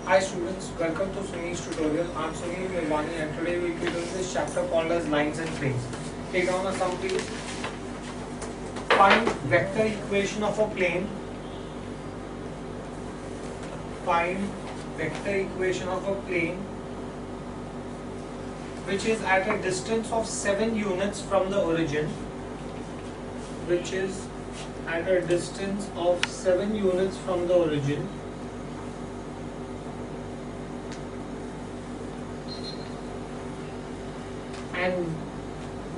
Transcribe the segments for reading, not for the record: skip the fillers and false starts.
Hi students, welcome to Sunil's tutorial. I'm Sunil Nirvani and today we'll be doing this chapter called as lines and planes. Take down a sum please. Find vector equation of a plane. Find vector equation of a plane which is at a distance of 7 units from the origin. Which is at a distance of 7 units from the origin. And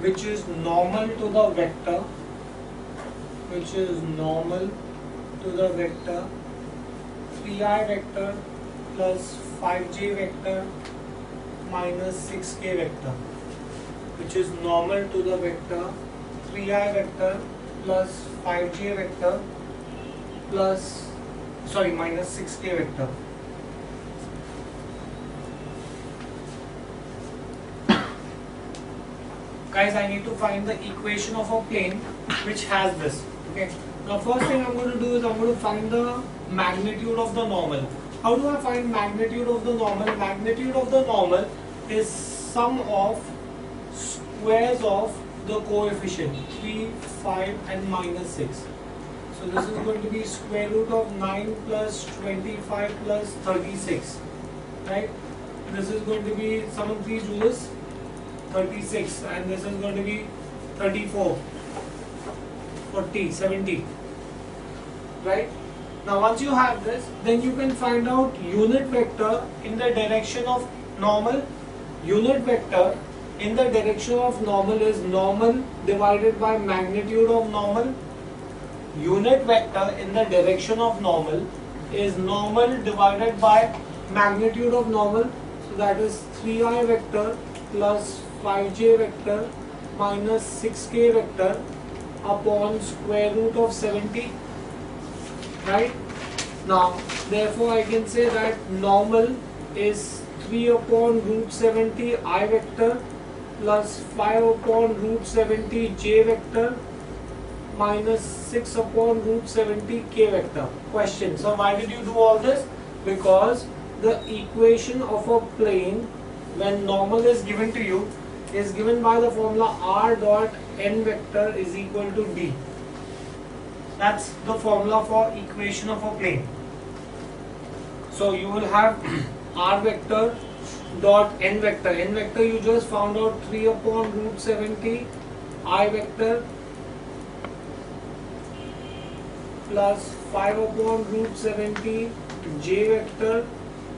which is normal to the vector, which is normal to the vector 3i vector plus 5j vector minus 6k vector, which is normal to the vector 3i vector plus 5j vector minus 6k vector. Guys, I need to find the equation of a plane which has this. Okay. Now, first thing I'm going to do is I'm going to find the magnitude of the normal. How do I find magnitude of the normal? Magnitude of the normal is sum of squares of the coefficient 3, 5 and minus 6. So this is going to be square root of 9 plus 25 plus 36. Right? This is going to be, some of these rules 36 and this is going to be 34, 40, 70. Right? Now once you have this, then you can find out unit vector in the direction of normal. Unit vector in the direction of normal is normal divided by magnitude of normal. Unit vector in the direction of normal is normal divided by magnitude of normal. So that is 3i vector plus 5j vector minus 6k vector upon square root of 70. Right? Now, therefore I can say that normal is 3 upon root 70 I vector plus 5 upon root 70 j vector minus 6 upon root 70 k vector. Question. So why did you do all this? Because the equation of a plane when normal is given to you is given by the formula r dot n vector is equal to d. That's the formula for equation of a plane. So you will have r vector dot n vector. N vector you just found out 3 upon root 70 I vector plus 5 upon root 70 j vector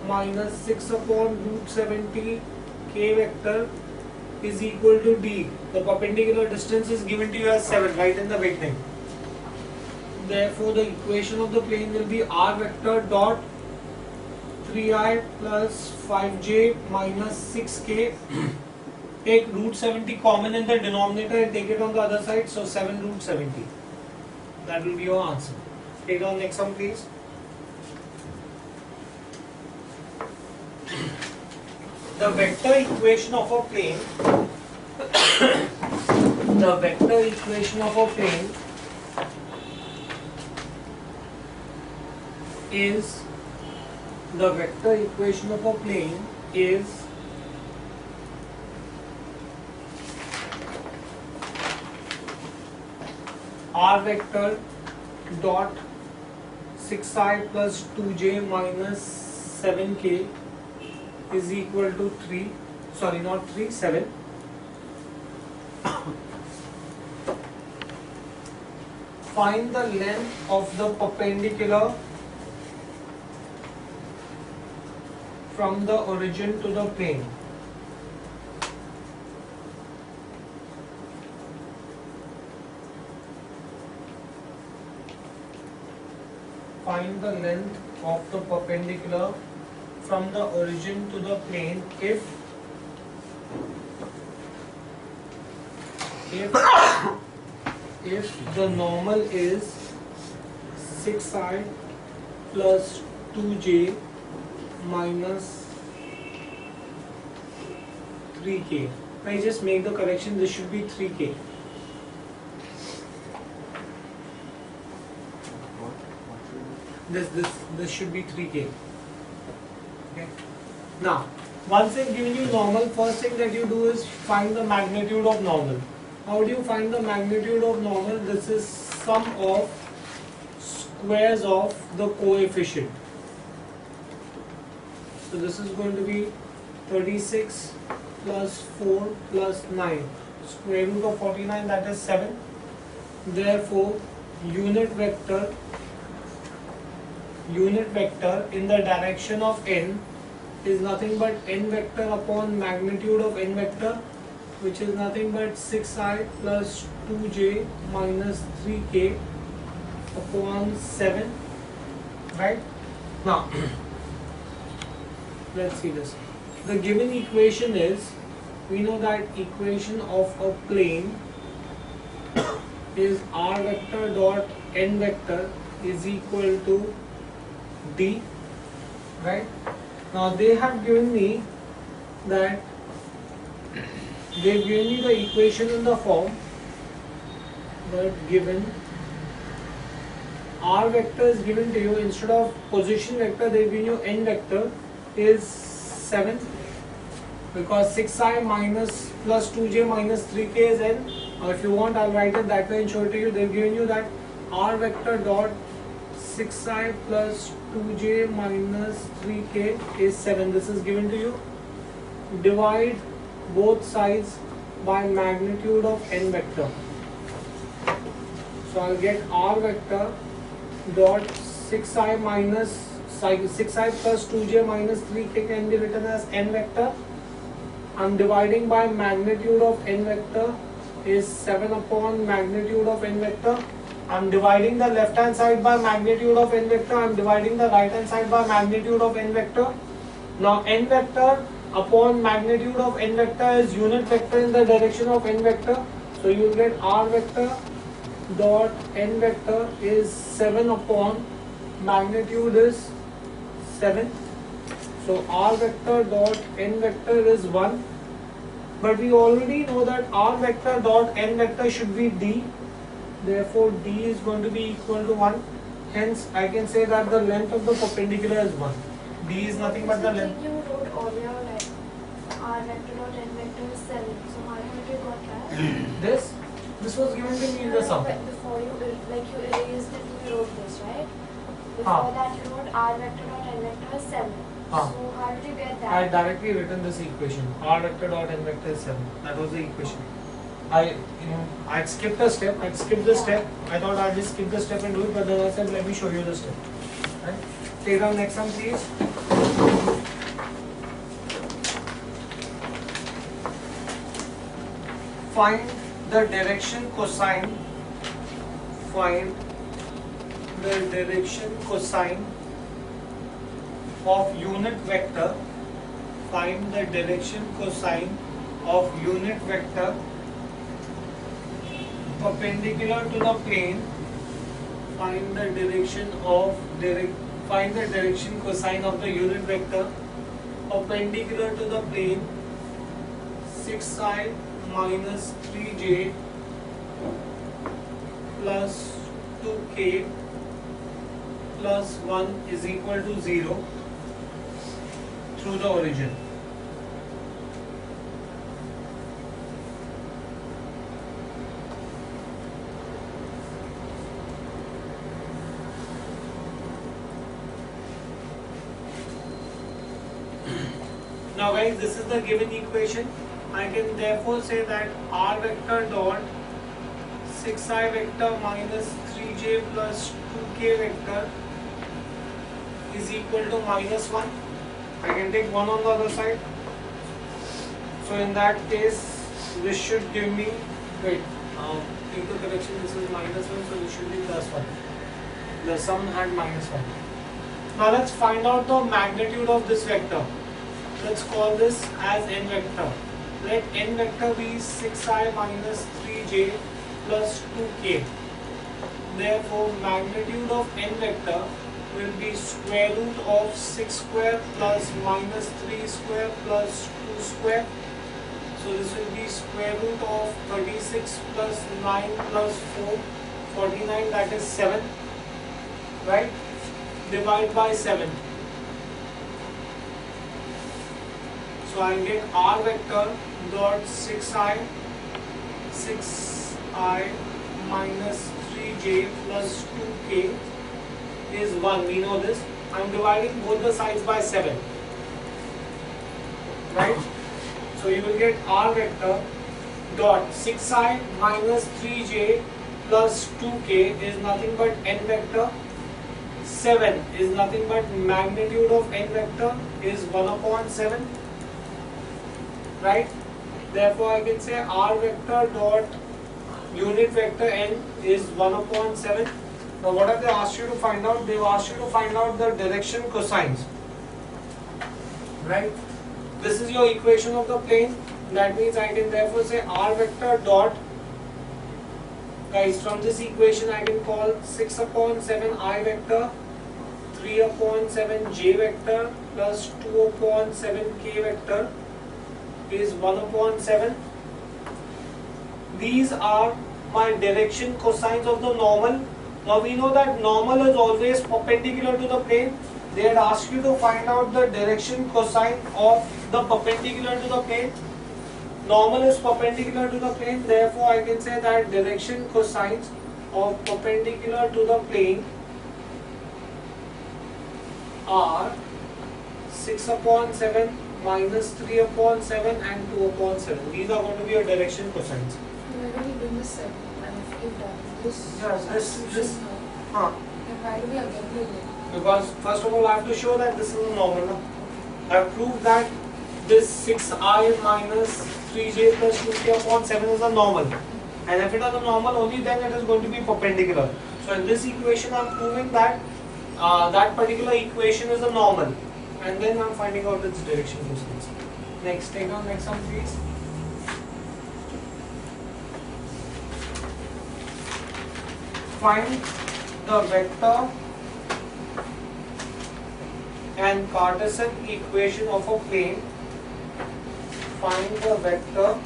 minus 6 upon root 70 k vector is equal to d. The perpendicular distance is given to you as 7 right in the beginning. Therefore the equation of the plane will be r vector dot 3i plus 5j minus 6k. Take root 70 common in the denominator and take it on the other side, so 7 root 70. That will be your answer. Take down next sum please. The vector equation of a plane the vector equation of a plane is r vector dot 6i plus 2j minus 7k is equal to 3, sorry not 3, 7. Find the length of the perpendicular from the origin to the plane. Find the length of the perpendicular from the origin to the plane if the normal is 6i plus 2j minus 3k. I just make the correction, this should be 3k. This should be 3k. Okay. Now, once I've given you normal, first thing that you do is find the magnitude of normal. How do you find the magnitude of normal? This is sum of squares of the coefficient. So this is going to be 36 plus 4 plus 9. Square root of 49, that is 7. Therefore, unit vector in the direction of n is nothing but n vector upon magnitude of n vector, which is nothing but 6i plus 2j minus 3k upon 7. Right? Now, let's see this. The given equation is, we know that equation of a plane is r vector dot n vector is equal to d, right? Now they have given me that they've given me the equation in the form that given r vector is given to you, instead of position vector they've given you n vector is 7, because 6i minus plus 2j minus 3k is n. If you want, I'll write it that way and show it to you. They've given you that r vector dot 6i plus 2j minus 3k is 7. This is given to you. Divide both sides by magnitude of n vector. So I'll get r vector dot 6i minus 6i plus 2j minus 3k can be written as n vector. I'm dividing by magnitude of n vector is 7 upon magnitude of n vector. I'm dividing the left hand side by magnitude of n vector. I'm dividing the right hand side by magnitude of n vector. Now n vector upon magnitude of n vector is unit vector in the direction of n vector. So you will get r vector dot n vector is 7 upon magnitude is 7. So r vector dot n vector is 1. But we already know that r vector dot n vector should be d. Therefore d is going to be equal to 1. Hence I can say that the length of the perpendicular is 1. D is nothing but the length. You wrote earlier like r vector dot n vector is 7. So how have you got that? This was given to me in the sum. Before you erased it, you wrote this, right? Before that you wrote r vector dot n vector is 7. So how did you get that? I directly written this equation. R vector dot n vector is 7. That was the equation. I'd skipped a step. I'd skipped the step. I thought I'd just skip the step and do it, but then I said, let me show you the step. Right? Take down next one, please. Find the direction cosine. Find the direction cosine of unit vector. Find the direction cosine of unit vector perpendicular to the plane. Find the direction cosine of the unit vector perpendicular to the plane 6i minus 3j plus 2k plus 1 is equal to 0 through the origin. Now guys, this is the given equation. I can therefore say that r vector dot 6i vector minus 3j plus 2k vector is equal to minus 1. I can take 1 on the other side. So in that case, this should give me, take the correction, this is minus 1, so this should be plus 1. The sum had minus 1. Now let's find out the magnitude of this vector. Let's call this as n vector. Let n vector be 6i minus 3j plus 2k. Therefore, magnitude of n vector will be square root of 6 square plus minus 3 square plus 2 square. So this will be square root of 36 plus 9 plus 4, 49, that is 7. Right? Divide by 7. So I get r vector dot 6i minus 3j plus 2k is 1. We know this. I'm dividing both the sides by 7. Right? So you will get r vector dot 6i minus 3j plus 2k is nothing but n vector. 7 is nothing but magnitude of n vector is 1 upon 7. Right? Therefore I can say r vector dot unit vector n is 1 upon 7. Now what have they asked you to find out? They've asked you to find out the direction cosines. Right? This is your equation of the plane. That means I can therefore say r vector dot, guys, from this equation I can call 6 upon 7 I vector, 3 upon 7 j vector plus 2 upon 7 k vector is 1 upon 7. These are my direction cosines of the normal. Now we know that normal is always perpendicular to the plane. They had asked you to find out the direction cosine of the perpendicular to the plane. Normal is perpendicular to the plane, therefore I can say that direction cosines of perpendicular to the plane are 6 upon 7 minus 3 upon 7 and 2 upon 7. These are going to be your direction cosines. Why do we bring this 7? And if you've done this, This. And why do we again bring it? Because first of all I have to show that this is a normal. No? I have proved that this 6i minus 3j plus 2k upon 7 is a normal. And if it is a normal, only then it is going to be perpendicular. So in this equation I am proving that that particular equation is a normal. And then I am finding out its direction cosines. Next, take on next one please. Find the vector and Cartesian equation of a plane. Find the vector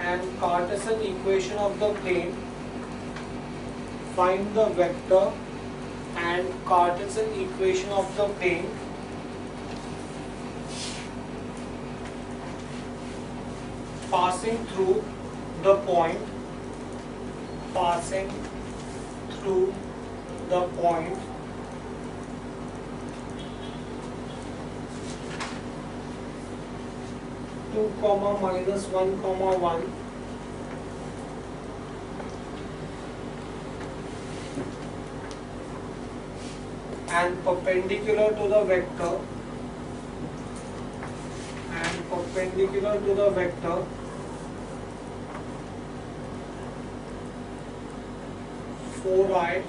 and Cartesian equation of the plane. Find the vector and Cartesian equation of the plane. Passing through the point. Passing through the point. Two comma minus 1 comma 1 and perpendicular to the vector 4i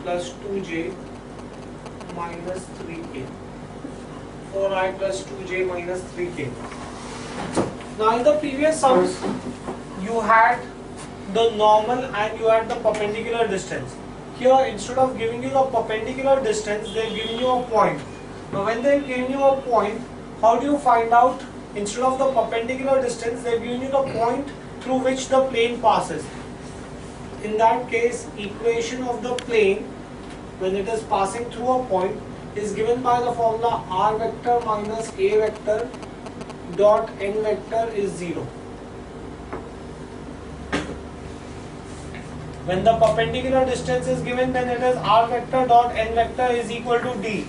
plus 2j minus 3k. 4i plus 2j minus 3k. Now in the previous sums you had the normal and you had the perpendicular distance. Here instead of giving you the perpendicular distance, they are giving you a point. Now when they are giving you a point, how do you find out? Instead of the perpendicular distance, they are giving you the point through which the plane passes. In that case, equation of the plane when it is passing through a point is given by the formula r vector minus a vector dot n vector is 0. When the perpendicular distance is given, then it is r vector dot n vector is equal to d.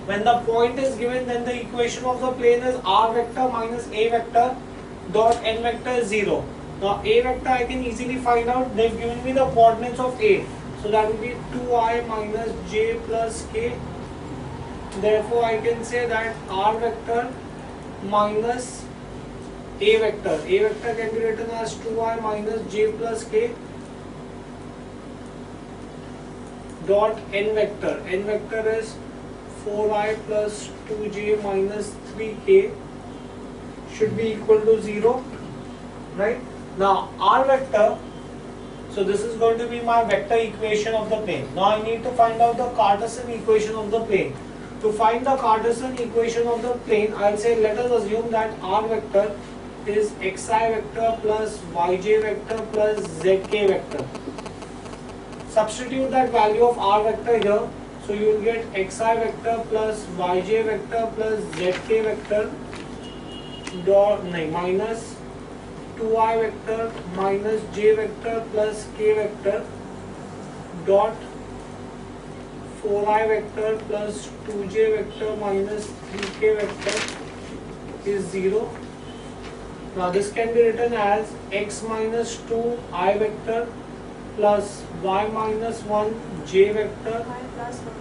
When the point is given, then the equation of the plane is r vector minus a vector dot n vector is 0. Now a vector I can easily find out. They've given me the coordinates of a. So that will be 2i minus j plus k. Therefore I can say that r vector minus a vector. A vector can be written as 2i minus j plus k dot n vector. N vector is 4i plus 2j minus 3k should be equal to 0. Right? Now r vector, so this is going to be my vector equation of the plane. Now I need to find out the Cartesian equation of the plane. To find the Cartesian equation of the plane, I'll say let us assume that r vector is xi vector plus yj vector plus zk vector. Substitute that value of r vector here. So you will get xi vector plus yj vector plus zk vector dot minus 2i vector minus j vector plus k vector dot 4i vector plus 2j vector minus 3k vector is 0. Now this can be written as x minus 2 I vector plus y minus 1 j vector. Y plus 1.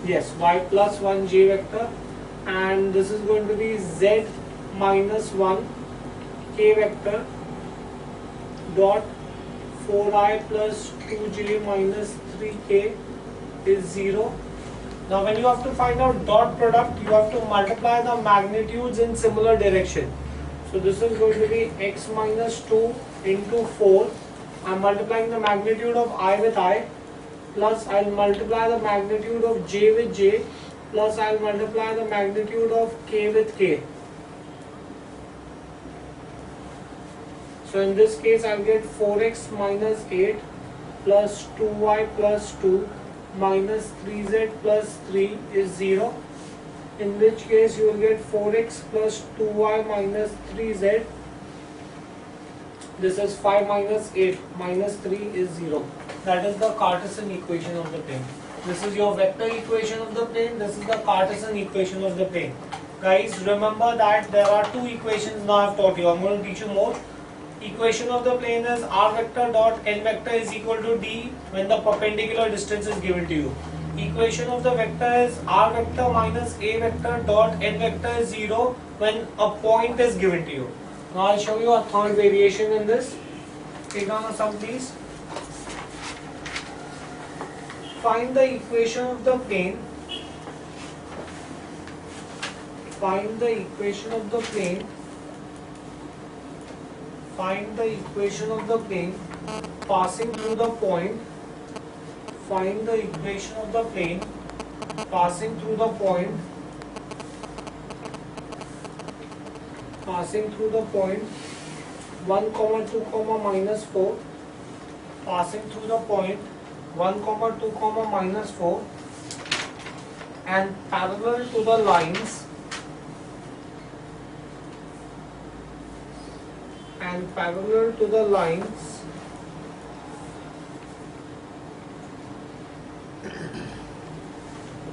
Yes, y plus 1 j vector, and this is going to be z minus 1 k vector dot 4i plus 2j minus 3k is 0. Now when you have to find out dot product, you have to multiply the magnitudes in similar direction. So this is going to be x minus 2 into 4. I am multiplying the magnitude of I with I, plus I will multiply the magnitude of j with j, plus I will multiply the magnitude of k with k. So in this case I will get 4x minus 8 plus 2y plus 2 minus 3z plus 3 is 0. In which case you will get 4x plus 2y minus 3z. This is 5 minus 8 minus 3 is 0. That is the Cartesian equation of the plane. This is your vector equation of the plane. This is the Cartesian equation of the plane. Guys, remember that there are two equations now I have taught you. I am going to teach you more. Equation of the plane is r vector dot n vector is equal to d when the perpendicular distance is given to you. Equation of the vector is r vector minus a vector dot n vector is 0 when a point is given to you. Now I'll show you a third variation in this. Take down a sum please. Find the equation of the plane. Find the equation of the plane. Find the equation of the plane passing through the point. Find the equation of the plane passing through the point. Passing through the point 1, 2, minus 4. Passing through the point 1, 2, minus 4 and parallel to the lines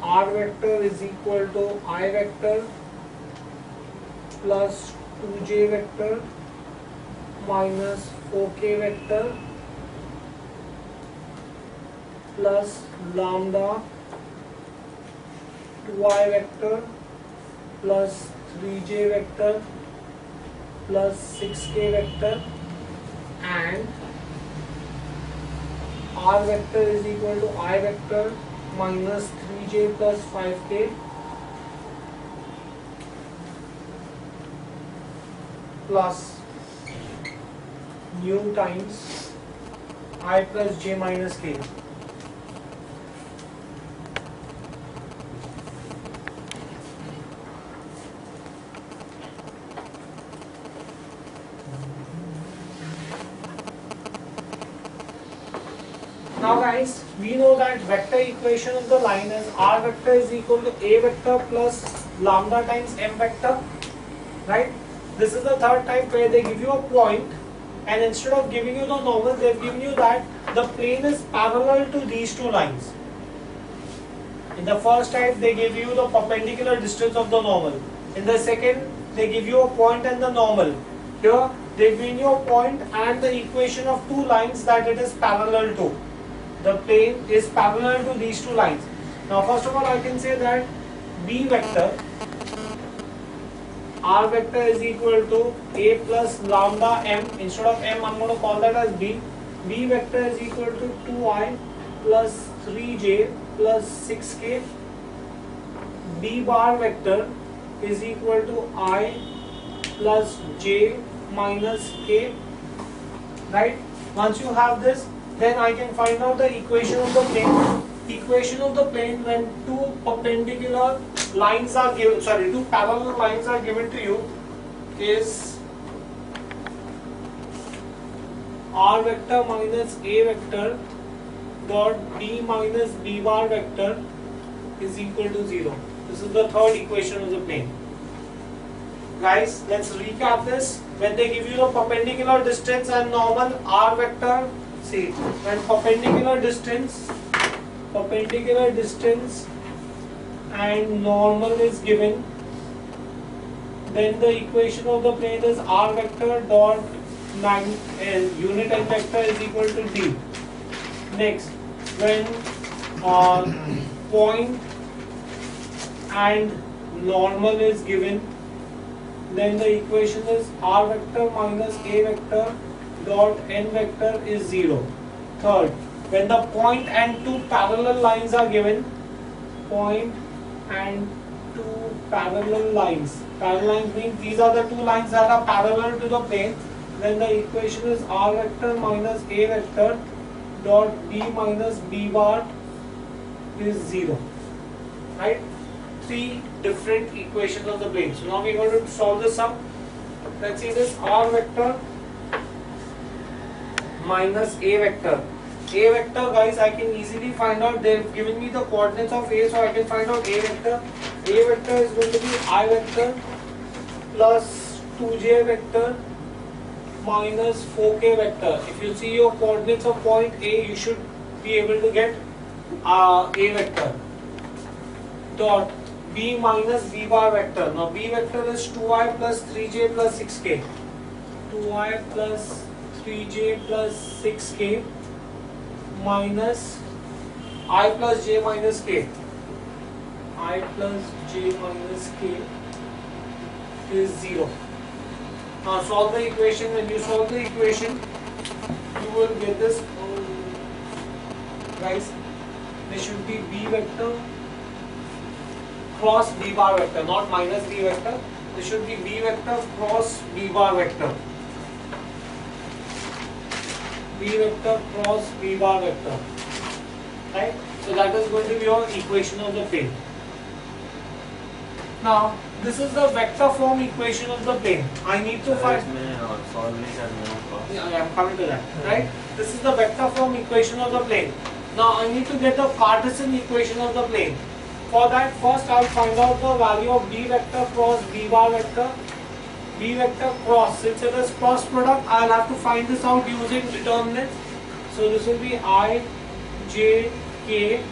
r vector is equal to I vector plus 2j vector minus 4k vector plus lambda 2i vector plus 3j vector plus 6k vector and r vector is equal to I vector minus 3j plus 5k plus nu times I plus j minus k. Now guys, we know that vector equation of the line is r vector is equal to a vector plus lambda times m vector, right? This is the third type where they give you a point and instead of giving you the normal, they have given you that the plane is parallel to these two lines. In the first type, they give you the perpendicular distance of the normal. In the second, they give you a point and the normal. Here, they give you a point and the equation of two lines that it is parallel to. The plane is parallel to these two lines. Now first of all I can say that B vector R vector is equal to A plus lambda m. Instead of m I am going to call that as B. B vector is equal to 2i plus 3j plus 6k. B bar vector is equal to I plus j minus k. Right? Once you have this, then I can find out the equation of the plane. Equation of the plane when two perpendicular lines are given, two parallel lines are given to you is r vector minus a vector dot b minus b bar vector is equal to 0. This is the third equation of the plane. Guys, let's recap this. When they give you the perpendicular distance and normal r vector, see, when perpendicular distance and normal is given, then the equation of the plane is r vector dot unit n vector is equal to d. Next, when point and normal is given, then the equation is r vector minus a vector dot n vector is 0. Third, when the point and two parallel lines are given, point and two parallel lines means these are the two lines that are parallel to the plane, then the equation is r vector minus a vector dot b minus b bar is 0. Right? Three different equations of the plane. So now we are going to solve this sum. Let's see this r vector minus a vector. A vector, guys, I can easily find out. They've given me the coordinates of a, so I can find out a vector. A vector is going to be I vector plus 2j vector minus 4k vector. If you see your coordinates of point A, you should be able to get a vector dot b minus b bar vector. Now b vector is 2i plus 3j plus 6k. 2i plus 3j plus 6k minus I plus j minus k. I plus j minus k is 0. Now solve the equation. When you solve the equation, you will get this. Guys, there should be b vector cross b bar vector, not minus b vector. There should be b vector cross b bar vector. B vector cross b bar vector. Right? So that is going to be your equation of the plane. Now, this is the vector form equation of the plane. I need to find. Yeah, I am coming to that. Right? This is the vector form equation of the plane. Now, I need to get the Cartesian equation of the plane. For that, first I will find out the value of b vector cross b bar vector. B vector cross, since it is cross product, I will have to find this out using determinants. So this will be I, j, k,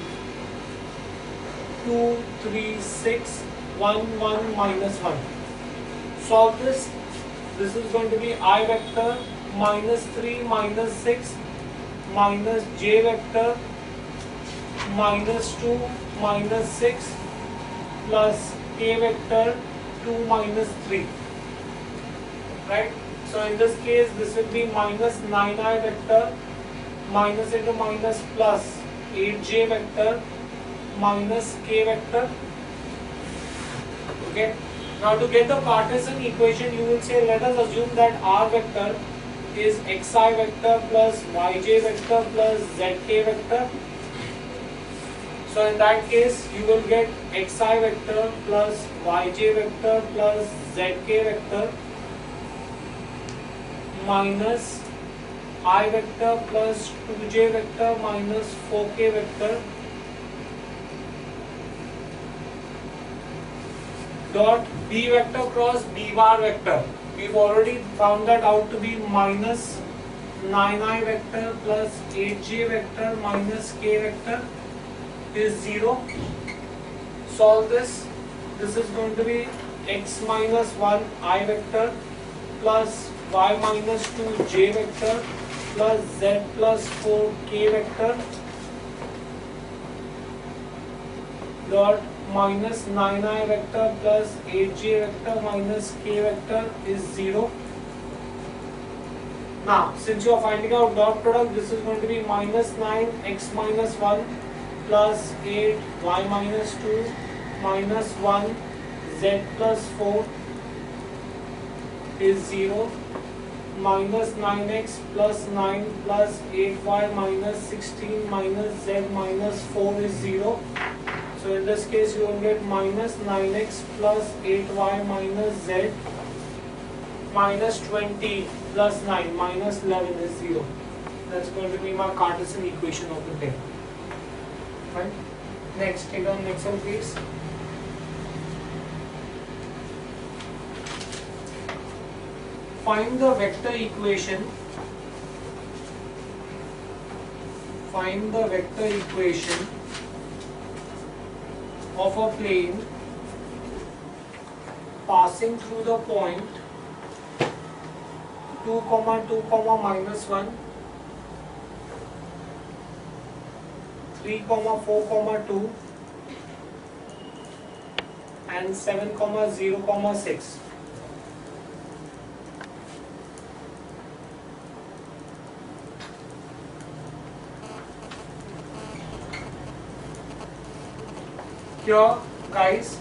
2, 3, 6, 1, 1, minus 1. Solve this. This is going to be I vector minus 3 minus 6 minus j vector minus 2 minus 6 plus k vector 2 minus 3. Right? So in this case, this will be minus 9i vector minus into minus plus 8j vector minus k vector. Okay. Now to get the Cartesian equation, you will say, let us assume that r vector is xi vector plus yj vector plus zk vector. So in that case, you will get xi vector plus yj vector plus zk vector minus I vector plus 2j vector minus 4k vector dot b vector cross b bar vector. We've already found that out to be minus 9i vector plus 8j vector minus k vector is 0. Solve this. This is going to be x minus 1 I vector plus y minus 2 j vector plus z plus 4 k vector dot minus 9i vector plus 8j vector minus k vector is 0. Now, since you are finding out dot product, this is going to be minus 9 x minus 1 plus 8 y minus 2 minus 1 z plus 4 is 0. Minus 9x plus 9 plus 8y minus 16 minus z minus 4 is 0. So in this case, you will get minus 9x plus 8y minus z minus 20 plus 9 minus 11 is 0. That's going to be my Cartesian equation of the plane. Right? Next, take on next one, please. Find the vector equation. Find the vector equation of a plane passing through the point 2, 2, -1, 3, 4, 2 and 7, 0, 6. Here, guys,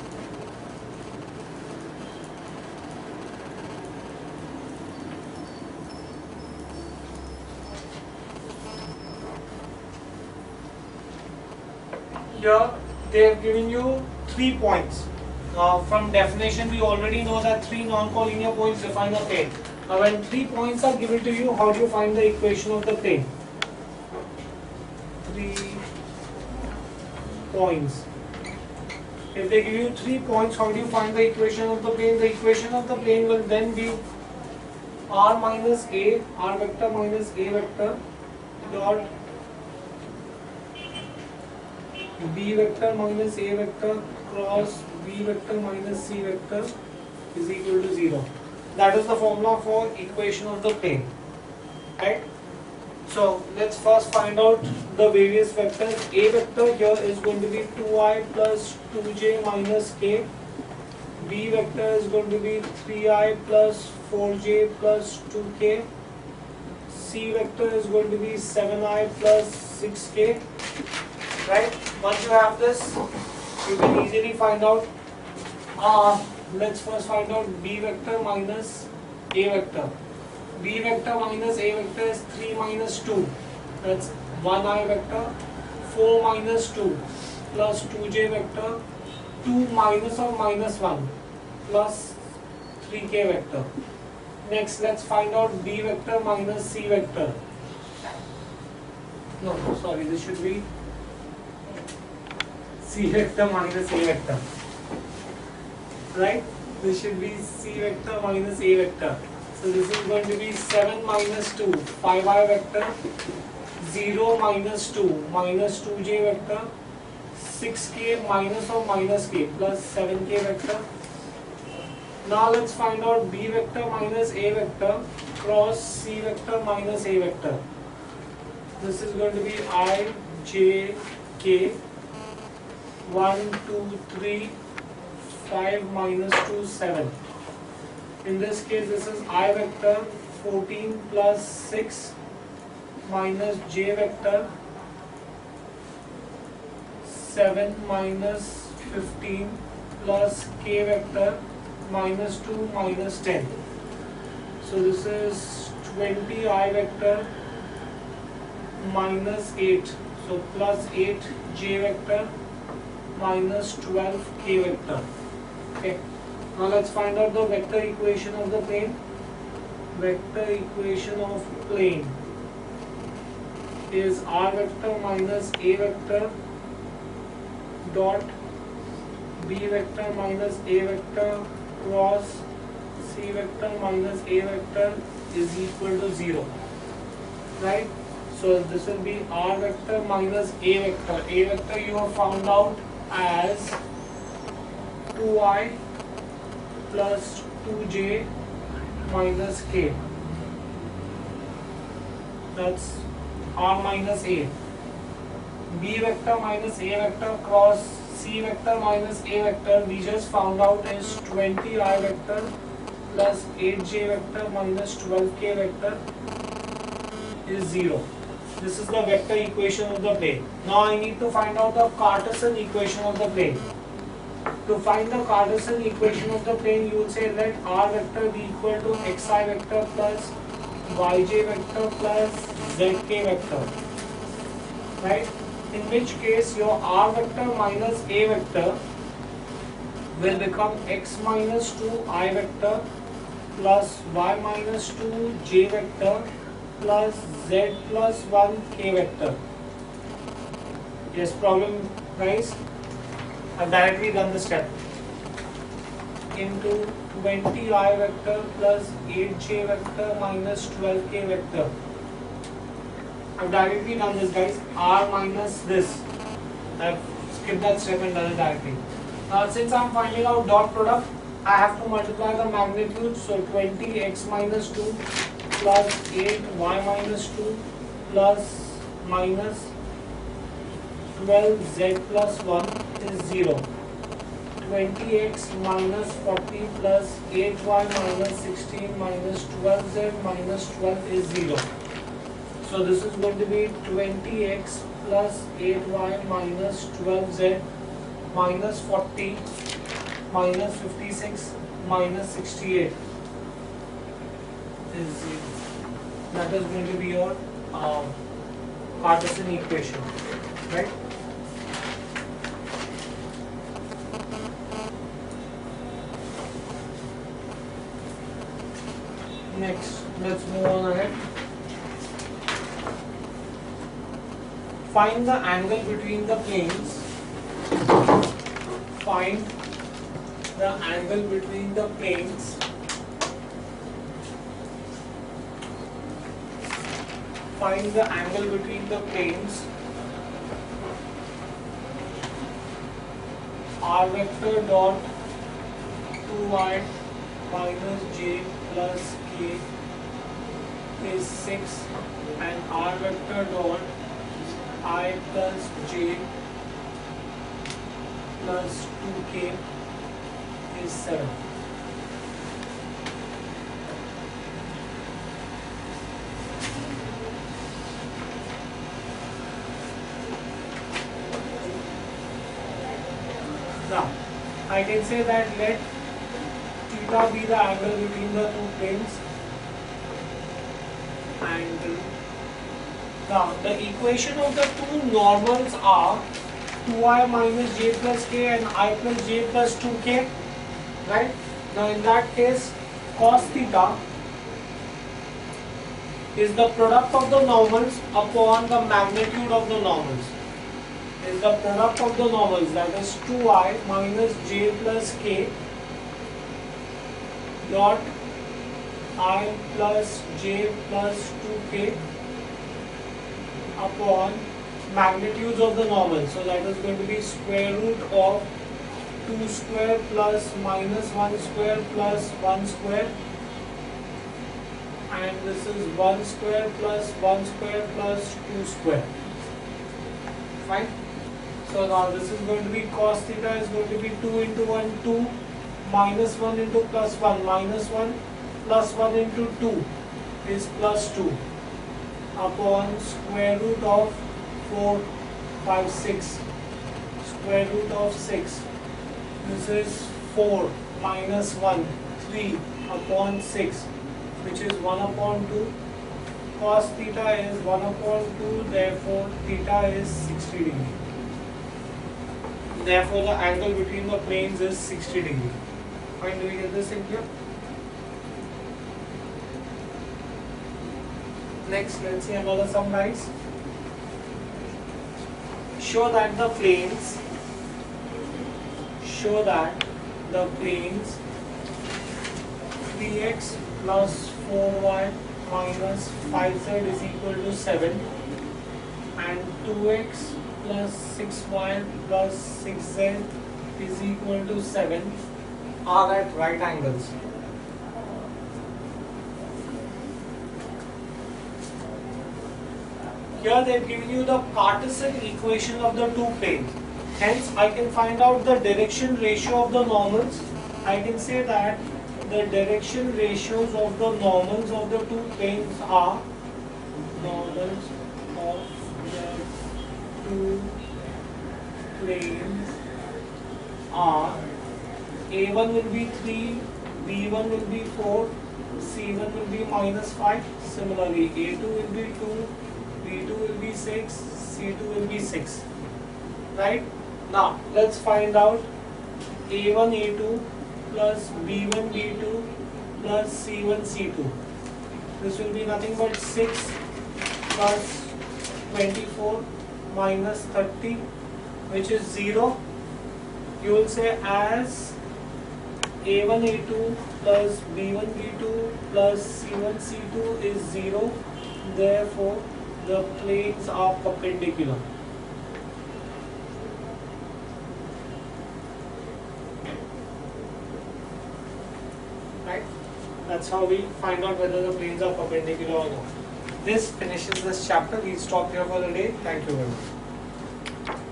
here they have given you 3 points. From definition, we already know that 3 non-collinear points define a plane. Now, when 3 points are given to you, how do you find the equation of the plane? 3 points. If they give you 3 points, how do you find the equation of the plane? The equation of the plane will then be r minus a, r vector minus a vector dot b vector minus a vector cross b vector minus c vector is equal to 0. That is the formula for equation of the plane, right? So let's first find out the various vectors. A vector here is going to be 2i plus 2j minus k. B vector is going to be 3i plus 4j plus 2k. C vector is going to be 7i plus 6k. Right? Once you have this, you can easily find out. Let's first find out B vector minus A vector. B vector minus A vector is 3 minus 2. That's 1i vector. 4 minus 2 plus 2j vector. 2 minus or minus 1 plus 3k vector. Next, let's find out B vector minus C vector. No, sorry, this should be C vector minus A vector. Right? This should be C vector minus A vector. So this is going to be 7 minus 2, 5i vector, 0 minus 2, minus 2j vector, 6k minus or minus k plus 7k vector. Now let's find out B vector minus A vector cross C vector minus A vector. This is going to be I, J, K, 1, 2, 3, 5 minus 2, 7. In this case, this is I vector 14 plus 6 minus J vector 7 minus 15 plus K vector minus 2 minus 10. So this is 20 I vector minus 8. So plus 8 J vector minus 12 K vector. Okay. Now let's find out the vector equation of the plane. Vector equation of plane is r vector minus a vector dot b vector minus a vector cross c vector minus a vector is equal to 0. Right? So this will be r vector minus a vector. A vector you have found out as 2i plus 2j minus k. That's r minus a. B vector minus a vector cross c vector minus a vector we just found out is 20i vector plus 8j vector minus 12k vector is 0. This is the vector equation of the plane. Now I need to find out the Cartesian equation of the plane. To find the Cartesian equation of the plane, you will say let r vector be equal to xi vector plus yj vector plus zk vector. Right? In which case your r vector minus a vector will become x minus 2 I vector plus y minus 2 j vector plus z plus 1 k vector. Yes, problem guys? I've directly done the step. Into 20I vector plus 8j vector minus 12k vector. I've directly done this, guys. R minus this. I've skipped that step and done it directly. Now, since I'm finding out dot product, I have to multiply the magnitude. So 20x minus 2 plus 8y minus 2 plus minus 12z plus 1 is 0. 20x minus 40 plus 8y minus 16 minus 12z minus 12 is 0. So this is going to be 20x plus 8y minus 12z minus 40 minus 56 minus 68 is 0. That is going to be your Cartesian equation, right? Next, let's move on ahead. Find the angle between the planes. Find the angle between the planes. Find the angle between the planes. R vector dot 2y minus j plus k is 6 and R vector dot I plus j plus 2k is 7. Now, I can say that let theta be the angle between the two planes, and now the equation of the two normals are 2i minus j plus k and I plus j plus 2k, right? Now in that case, cos theta is the product of the normals upon the magnitude of the normals. Is the product of the normals, that is 2i minus j plus k dot I plus j plus 2k upon magnitudes of the normals. So that is going to be square root of 2 square plus minus 1 square plus 1 square, and this is 1 square plus 1 square plus 2 square. Fine. So now this is going to be cos theta is going to be 2 into 1 2 minus 1 into plus 1 minus 1 plus 1 into 2 is plus 2 upon square root of 4 5 6 square root of 6. This is 4 minus 1 3 upon 6, which is 1 upon 2. Cos theta is 1 upon 2, therefore theta is 60 degree. Therefore the angle between the planes is 60 degree. Fine, do we get this in here? Next, let's see another sum, guys. Show that the planes 3x plus 4y minus 5z is equal to 7 and 2x plus 6y plus 6z is equal to 7 are at right angles. Here they have given you the Cartesian equation of the two planes. Hence, I can find out the direction ratio of the normals. I can say that the direction ratios of the normals of the two planes are normals of the two planes are A1 will be 3, B1 will be 4, C1 will be minus 5. Similarly, A2 will be 2, B2 will be 6, C2 will be 6. Right? Now, let's find out A1 A2 plus B1 B2 plus C1 C2. This will be nothing but 6 plus 24 minus 30, which is 0. you will say as A1 A2 plus B1 B2 plus C1 C2 is 0, therefore the planes are perpendicular. Right? That's how we find out whether the planes are perpendicular or not. This finishes this chapter. We stop here for the day. Thank you very much.